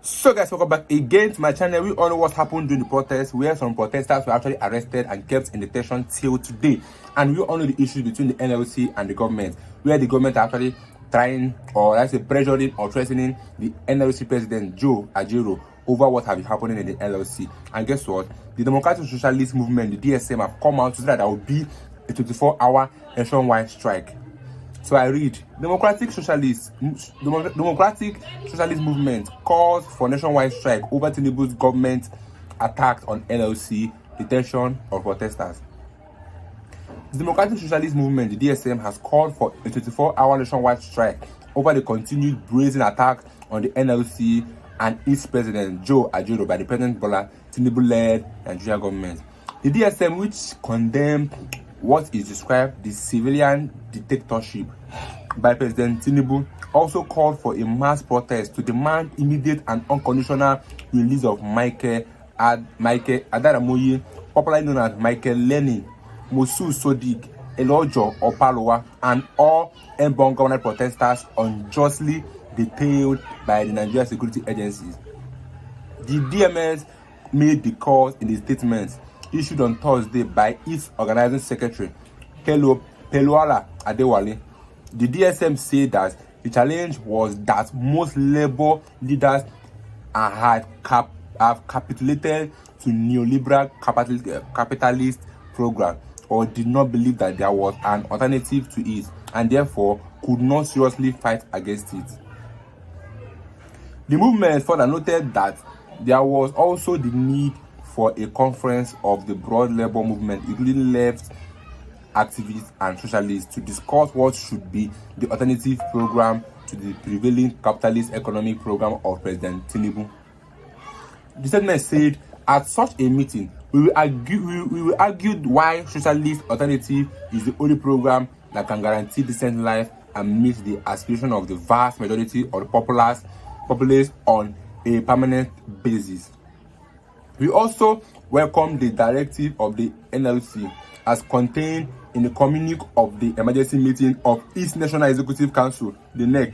So guys, welcome back again to my channel. We all know what happened during the protest, where some protesters were actually arrested and kept in detention till today. And we all know the issues between the NLC and the government, where the government are actually trying, or let's say pressuring or threatening the NLC president Joe Ajero over what have been happening in the NLC. And guess what? The Democratic Socialist Movement, the DSM, have come out to say that there will be a 24-hour nationwide strike. So I read, Democratic Socialist Movement calls for nationwide strike over Tinubu's government attack on NLC detention of protesters. The Democratic Socialist Movement, the DSM, has called for a 24-hour nationwide strike over the continued brazen attack on the NLC and its president Joe Ajero by the President Bola Tinubu-led Nigerian government. The DSM, which condemned what is described the civilian dictatorship by President Tinubu, also called for a mass protest to demand immediate and unconditional release of Michael Adaramoye, popularly known as Michael Lenin, Mosul Sodiq, Elojo Opalowa, and all endbadgovernace protesters unjustly detained by the Nigerian security agencies. The DMS made the calls in a statement issued on Thursday by its organizing secretary, Peluala Adewale. The DSM said that the challenge was that most labor leaders have capitulated to neoliberal capitalist program, or did not believe that there was an alternative to it, and therefore could not seriously fight against it. The movement further noted that there was also the need for a conference of the broad labor movement, including left activists and socialists, to discuss what should be the alternative program to the prevailing capitalist economic program of President Tinubu. The statement said, at such a meeting, we will argue why socialist alternative is the only program that can guarantee decent life and meet the aspiration of the vast majority of the populace on a permanent basis. We also welcome the directive of the NLC as contained in the communique of the emergency meeting of its National Executive Council, the NEC,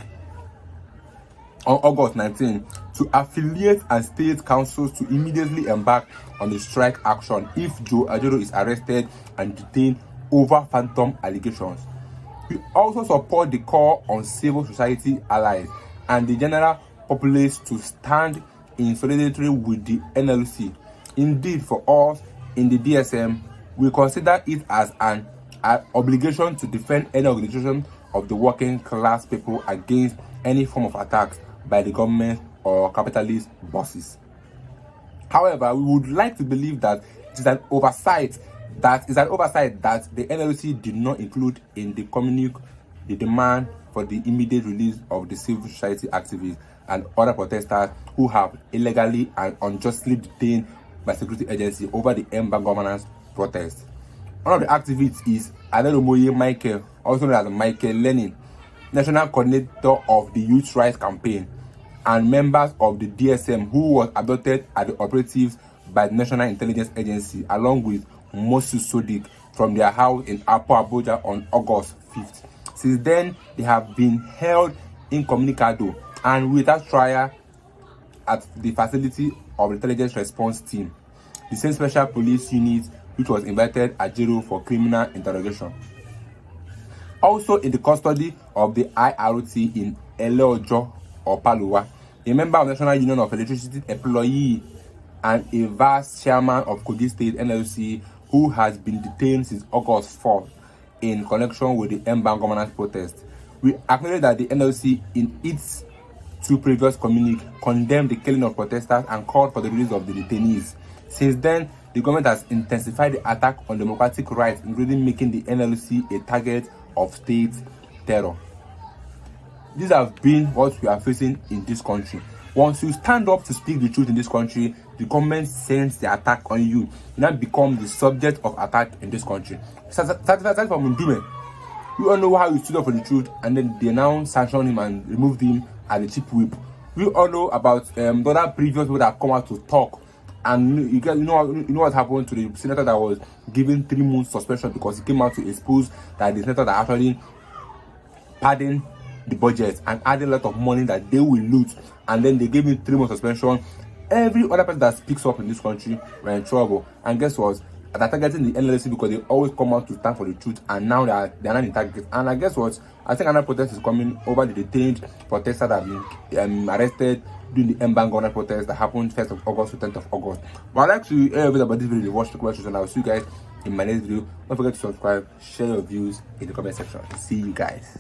on August 19, to affiliate and state councils to immediately embark on the strike action if Joe Ajero is arrested and detained over phantom allegations. We also support the call on civil society allies and the general populace to stand in solidarity with the NLC. Indeed, for us in the DSM, we consider it as an obligation to defend any organization of the working class people against any form of attacks by the government or capitalist bosses. However, we would like to believe that it is an oversight that the NLC did not include in the communique the demand for the immediate release of the civil society activists and other protesters who have illegally and unjustly detained by security agency over the endbadgovernace protest. One of the activists is Adaramoye Michael, also known as Michael Lenin, national coordinator of the Youth Rights Campaign, and members of the DSM who was abducted at the operatives by the National Intelligence Agency, along with Mosul Sodiq, from their house in Upper Abuja on August 5th. Since then, they have been held incommunicado and without trial at the facility of the Intelligence Response Team, the same special police unit which was invited Ajero for criminal interrogation. Also in the custody of the IRT in Elojo Opalowa, a member of National Union of Electricity Employees and a vice chairman of Kogi State NLC, who has been detained since August 4th in connection with the endbadgovernace protest. We acknowledge that the NLC in its two previous communiques condemned the killing of protesters and called for the release of the detainees. Since then, the government has intensified the attack on democratic rights, including making the NLC a target of state terror. These have been what we are facing in this country. Once you stand up to speak the truth in this country, the government sends the attack on you. You now become the subject of attack in this country. Starting from Ndume, we all know how he stood up for the truth, and then they now sanctioned him and removed him as a cheap whip. We all know about the other previous people that have come out to talk, and you know what happened to the senator that was given 3 months suspension because he came out to expose that the senator that actually pardoned the budget and added a lot of money that they will loot, and then they gave me 3 months suspension. Every other person that speaks up in this country were in trouble. And guess what? They're targeting the NLC because they always come out to stand for the truth, and now they're not in target. And I guess what? I think another protest is coming over the detained protesters that have been arrested during the endbadgovernace protest that happened 1st of August to 10th of August. But I'd like to hear everything about this video, watch the questions, and I'll see you guys in my next video. Don't forget to subscribe, share your views in the comment section. See you guys.